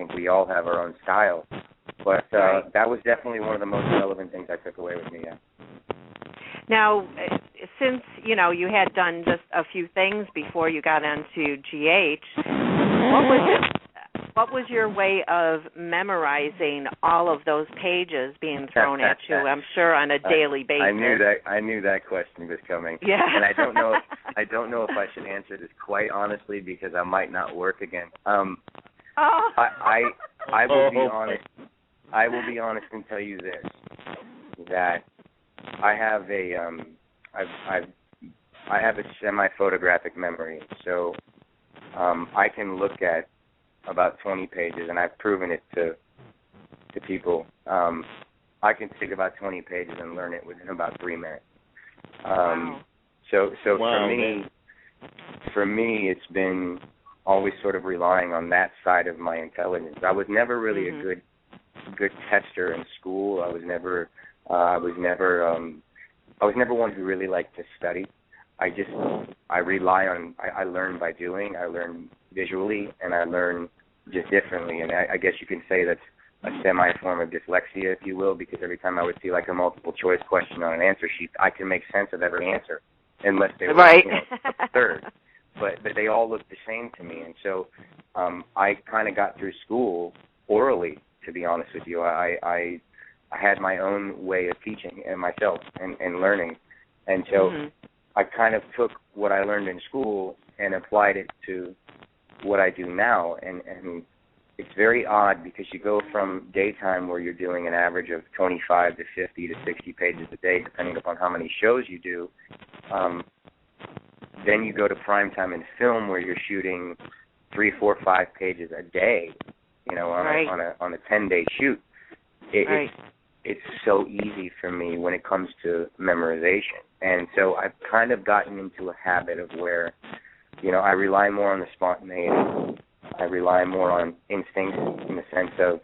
think we all have our own style. But that was definitely one of the most relevant things I took away with me, yeah. Now, since, you had done just a few things before you got into GH, what was your way of memorizing all of those pages being thrown at you, I'm sure, on a daily basis? I knew that question was coming. Yeah. And I don't know if I should answer this quite honestly because I might not work again. I will be honest. I will be honest and tell you this, that I have a semi-photographic memory, so I can look at about 20 pages, and I've proven it to people. I can take about 20 pages and learn it within about 3 minutes. So for me, it's been always sort of relying on that side of my intelligence. I was never really a good tester in school. I was never one who really liked to study. I learn by doing. I learn visually, and I learn just differently. And I guess you can say that's a semi-form of dyslexia, if you will, because every time I would see like a multiple choice question on an answer sheet, I can make sense of every answer, unless they were absurd. But they all look the same to me, and so I kind of got through school orally. To be honest with you, I had my own way of teaching and myself and learning, and so I kind of took what I learned in school and applied it to what I do now, and it's very odd because you go from daytime where you're doing an average of 25 to 50 to 60 pages a day, depending upon how many shows you do. Then you go to primetime in film where you're shooting 3, 4, 5 pages a day, on a 10-day shoot. It's so easy for me when it comes to memorization. And so I've kind of gotten into a habit of where, I rely more on the spontaneity. I rely more on instincts in the sense of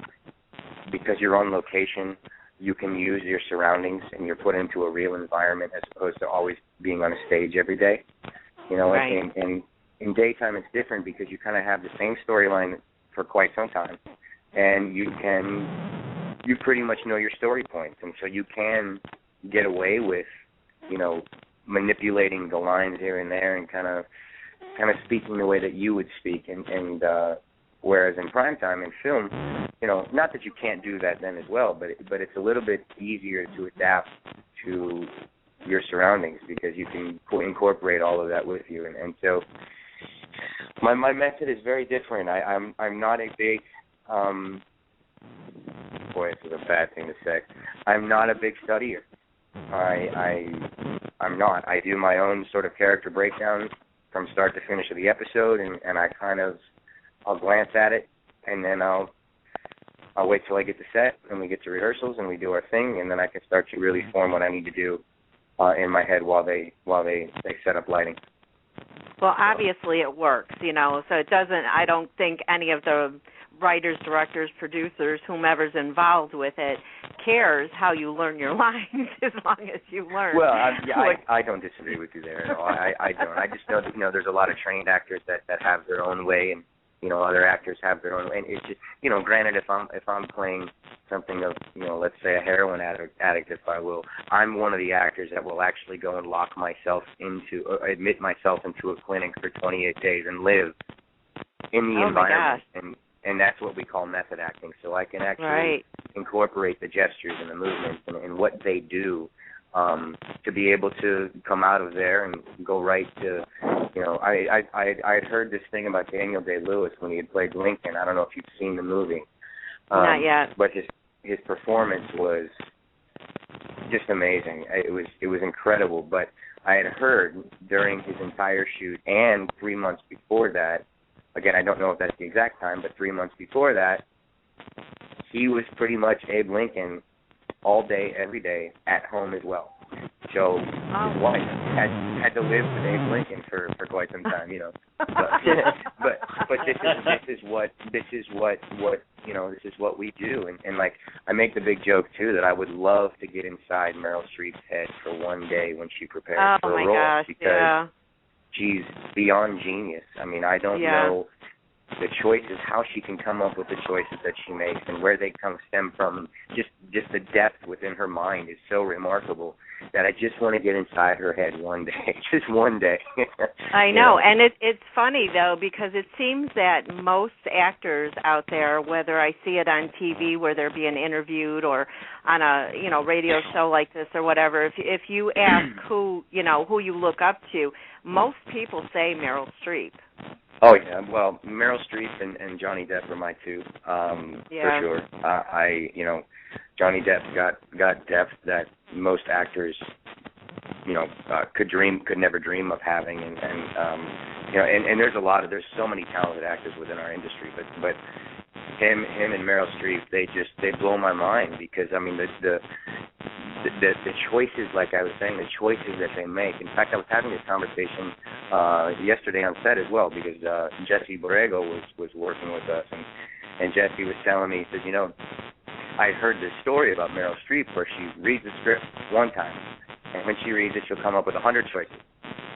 because you're on location, you can use your surroundings and you're put into a real environment as opposed to always being on a stage every day. And in daytime it's different because you kind of have the same storyline for quite some time, and you pretty much know your story points, and so you can get away with, manipulating the lines here and there and kind of speaking the way that you would speak, and whereas in primetime in film, not that you can't do that then as well, but it's a little bit easier to adapt to your surroundings because you can incorporate all of that with you, and so my method is very different. I'm not a big boy, this is a bad thing to say. I'm not a big studier. I'm not. I do my own sort of character breakdown from start to finish of the episode, and I'll glance at it, and then I'll wait till I get to set, and we get to rehearsals, and we do our thing, and then I can start to really form what I need to do in my head while they set up lighting. Well, obviously it works, so it doesn't, I don't think any of the writers, directors, producers, whomever's involved with it cares how you learn your lines as long as you learn. Well, I don't disagree with you there at all. I don't. I just know that, there's a lot of trained actors that have their own way, and, other actors have their own way. And it's just, granted, if I'm playing something of, let's say a heroin addict, if I will, I'm one of the actors that will actually go and lock myself admit myself into a clinic for 28 days and live in the environment. And that's what we call method acting. So I can actually incorporate the gestures and the movements and what they do to be able to come out of there and go right to, I had heard this thing about Daniel Day-Lewis when he had played Lincoln. I don't know if you've seen the movie. Not yet. But his performance was just amazing. It was incredible. But I had heard during his entire shoot and 3 months before that, again, I don't know if that's the exact time, but 3 months before that, he was pretty much Abe Lincoln all day, every day, at home as well. So his wife had to live with Abe Lincoln for quite some time, But this is what we do, and like I make the big joke too that I would love to get inside Meryl Streep's head for one day when she prepares for a role because she's beyond genius. I mean, I don't know the choices, how she can come up with the choices that she makes and where they stem from. Just the depth within her mind is so remarkable that I just want to get inside her head one day, just one day. I know, and it's funny though, because it seems that most actors out there, whether I see it on TV where they're being interviewed or on a radio show like this or whatever, if you ask who you look up to, most people say Meryl Streep. Oh yeah, well, Meryl Streep and Johnny Depp are my two, for sure. Johnny Depp got depth that most actors, could never dream of having, and there's so many talented actors within our industry, but him and Meryl Streep, they blow my mind, because I mean the choices, like I was saying, the choices that they make. In fact, I was having this conversation yesterday on set as well, because Jesse Borrego was working with us, and Jesse was telling me, he says, I heard this story about Meryl Streep where she reads the script one time, and when she reads it, she'll come up with 100 choices.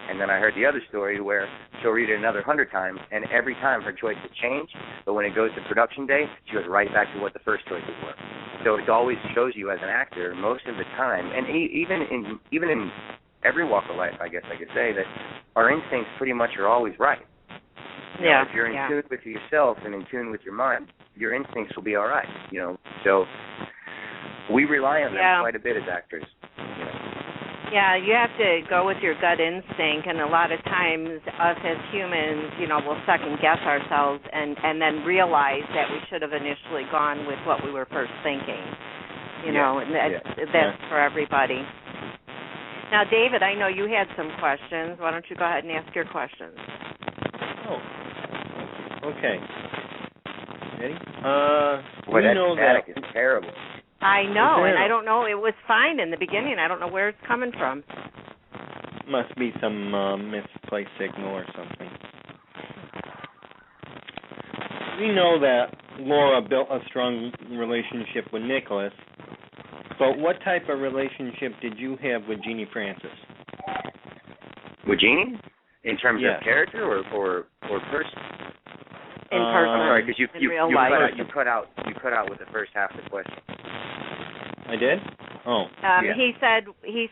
And then I heard the other story where she'll read it another 100 times, and every time her choices change, but when it goes to production day, she goes right back to what the first choices were. So it always shows you as an actor, most of the time, and even in every walk of life, I guess I could say, that our instincts pretty much are always right. Yeah. If you're in tune with yourself and in tune with your mind, your instincts will be all right. So we rely on them quite a bit as actors. Yeah, you have to go with your gut instinct, and a lot of times us as humans, will second guess ourselves and then realize that we should have initially gone with what we were first thinking. That's for everybody. Now, David, I know you had some questions. Why don't you go ahead and ask your questions? Oh, okay. Ready? That static is terrible. I know, and I don't know. It was fine in the beginning. I don't know where it's coming from. Must be some misplaced signal or something. We know that Laura built a strong relationship with Nikolas, but what type of relationship did you have with Jeannie Francis? With Jeannie? In terms of character or person? In person. I'm sorry, because you cut out with the first half of the question. I did? Oh. He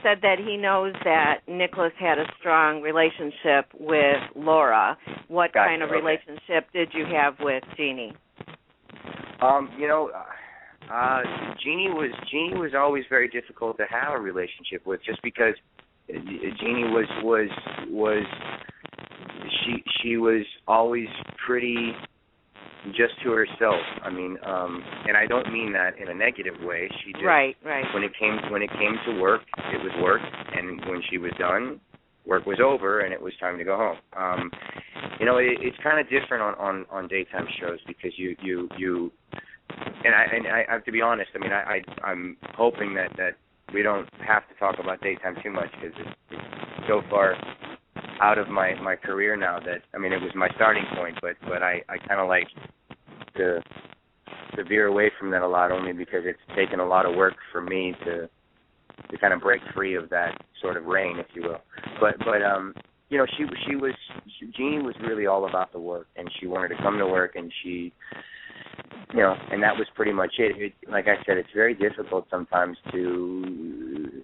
said that he knows that Nikolas had a strong relationship with Laura. What kind of relationship did you have with Jeannie? Jeannie was always very difficult to have a relationship with, just because Jeannie was she was always pretty just to herself. I mean, and I don't mean that in a negative way. She just right. When it came to work, it was work, and when she was done, work was over, and it was time to go home. It's kind of different on daytime shows, because you and I have to be honest. I mean, I'm hoping that we don't have to talk about daytime too much, because it's so far out of my career now that, I mean, it was my starting point, but I kind of like to veer away from that a lot, only because it's taken a lot of work for me to kind of break free of that sort of reign, if you will. But Jeannie was really all about the work, and she wanted to come to work, and she, and that was pretty much it. Like I said, it's very difficult sometimes to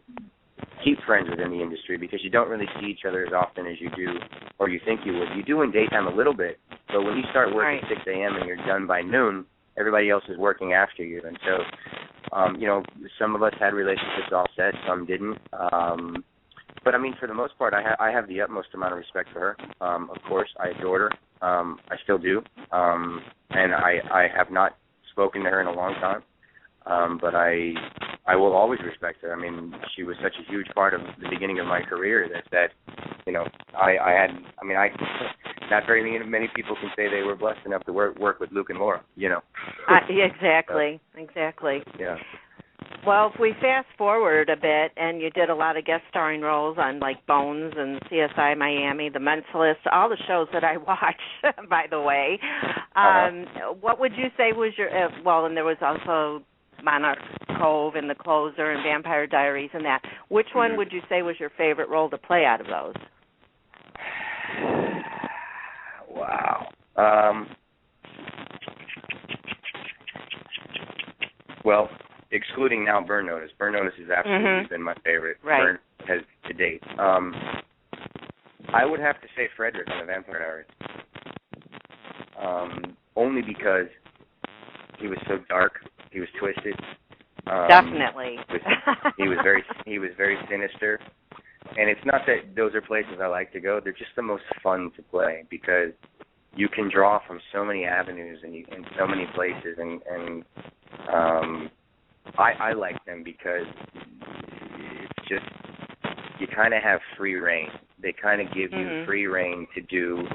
keep friends within the industry, because you don't really see each other as often as you do, or you think you would. You do in daytime a little bit, but when you start work at 6 a.m. and you're done by noon, everybody else is working after you. And so, some of us had relationships all set, some didn't. But, I mean, for the most part, I have the utmost amount of respect for her. Of course, I adored her. I still do. And I have not spoken to her in a long time. But I will always respect her. I mean, she was such a huge part of the beginning of my career that not very many people can say they were blessed enough to work with Luke and Laura, Exactly. Yeah. Well, if we fast forward a bit, and you did a lot of guest starring roles on, like, Bones and CSI Miami, The Mentalist, all the shows that I watch, by the way. What would you say was your, and there was also Monarch Cove and The Closer and Vampire Diaries and that. Which one would you say was your favorite role to play out of those? Wow. Well, excluding now Burn Notice. Burn Notice has absolutely been my favorite. Right. Burn has to date. I would have to say Frederick on the Vampire Diaries. Only because he was so dark, he was twisted. Definitely. He was very sinister. And it's not that those are places I like to go. They're just the most fun to play because you can draw from so many avenues and so many places. And I like them because it's just you kind of have free reign. They kind of give you free reign to do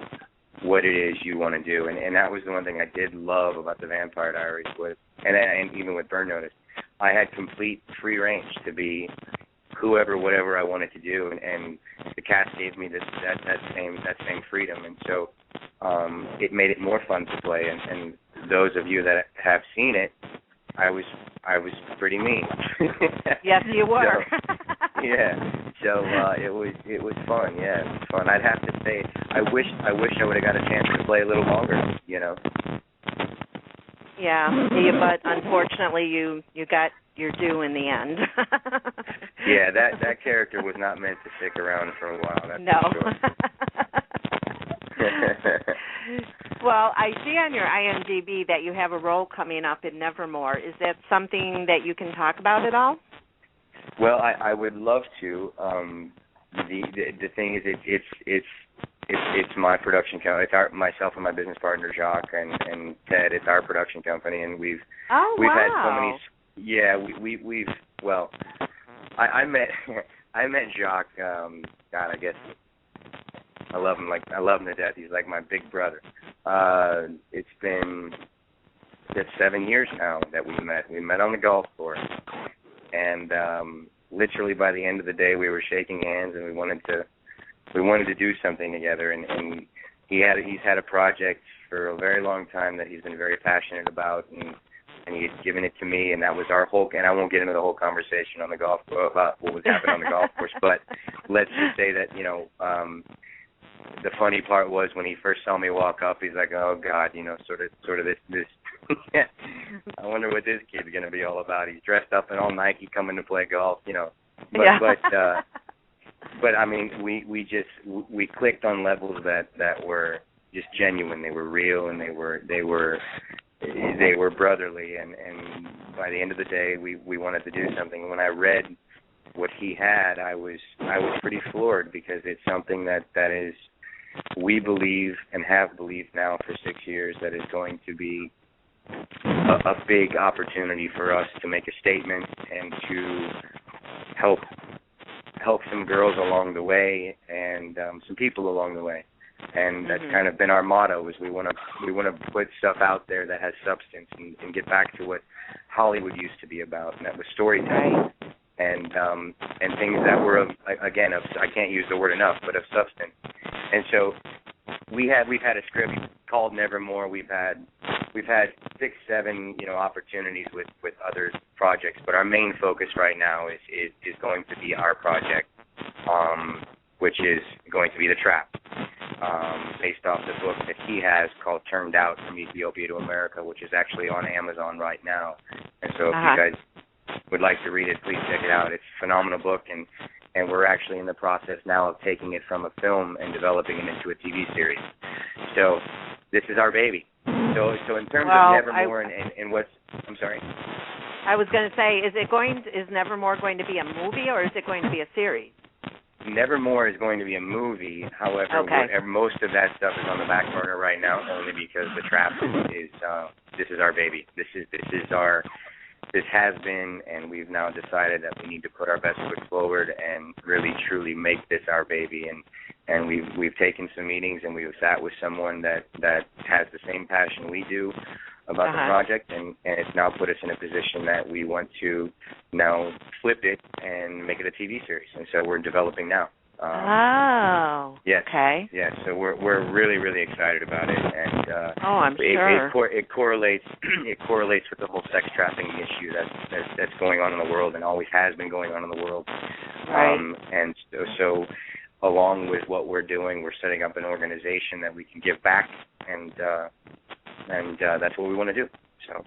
what it is you want to do. And that was the one thing I did love about the Vampire Diaries was, and even with Burn Notice, I had complete free range to be whoever, whatever I wanted to do, and the cast gave me that same freedom, and so it made it more fun to play. And those of you that have seen it, I was pretty mean. Yes, you were. So it was fun. Yeah, it was fun. I'd have to say I wish I would have got a chance to play a little longer. You know. Yeah, but unfortunately, you got your due in the end. Yeah, that character was not meant to stick around for a while. That's no. for sure. Well, I see on your IMDb that you have a role coming up in Nevermore. Is that something that you can talk about at all? Well, I would love to. The thing is, it's my production company. It's myself and my business partner Jacques and Ted. It's our production company, and we've had so many. Yeah, we've well, I met Jacques. God, I guess I love him to death. He's like my big brother. It's been 7 years now that we met. We met on the golf course, and literally by the end of the day, we were shaking hands, and we wanted to do something together. And he's had a project for a very long time that he's been very passionate about, and he had given it to me, and that was our whole. And I won't get into the whole conversation on the golf about what was happening on the golf course, but let's just say that the funny part was when he first saw me walk up, he's like, "Oh God, sort of this." I wonder what this kid's going to be all about. He's dressed up in all Nike coming to play golf, But I mean, we clicked on levels that were just genuine. They were real, and they were brotherly. And by the end of the day, we wanted to do something. When I read what he had, I was pretty floored because it's something that is we believe and have believed now for 6 years that is going to be a big opportunity for us to make a statement and to help some girls along the way and some people along the way. And that's kind of been our motto is we want to put stuff out there that has substance and get back to what Hollywood used to be about, and that was storytelling and things that were of I can't use the word enough, but of substance. And so we've had a script called Nevermore. We've had 6, 7 opportunities with other projects, but our main focus right now is going to be our project, which is going to be The Trap, based off the book that he has called Turned Out from Ethiopia to America, which is actually on Amazon right now. And so if you guys would like to read it, please check it out. It's a phenomenal book, and we're actually in the process now of taking it from a film and developing it into a TV series. So this is our baby. So in terms of Nevermore and what's, I'm sorry. I was going to say, is Nevermore going to be a movie or is it going to be a series? Nevermore is going to be a movie. However, most of that stuff is on the back burner right now, only because The Trap is this is our baby. This has been, and we've now decided that we need to put our best foot forward and really truly make this our baby. And we've taken some meetings, and we've sat with someone that has the same passion we do about the project, and it's now put us in a position that we want to now flip it and make it a TV series. And so we're developing now. Yes. Okay. Yes. So we're really, really excited about it, and I'm sure it correlates with the whole sex trafficking issue that's going on in the world and always has been going on in the world. Right. And so along with what we're doing, we're setting up an organization that we can give back, and that's what we want to do. So.